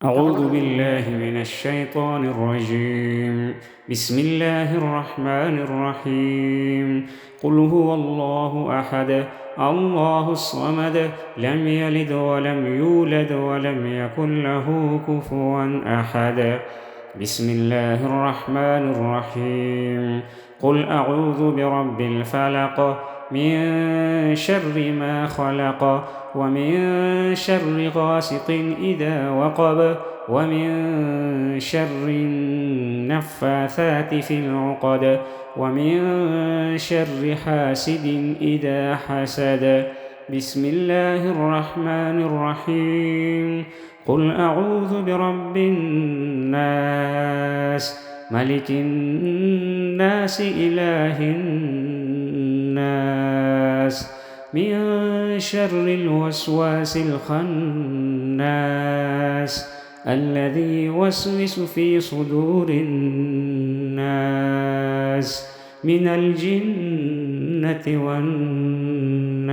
أعوذ بالله من الشيطان الرجيم. بسم الله الرحمن الرحيم. قل هو الله أحد الله الصمد لم يلد ولم يولد ولم يكن له كفوا أحد. بسم الله الرحمن الرحيم. قل أعوذ برب الفلق من شر ما خلق ومن شر غاسق إذا وقب ومن شر النفاثات في العقد ومن شر حاسد إذا حسد. بسم الله الرحمن الرحيم. قل أعوذ برب الناس ملك الناس إله الناس من شر الوسواس الخناس الذي يوسوس في صدور الناس من الجنة والناس.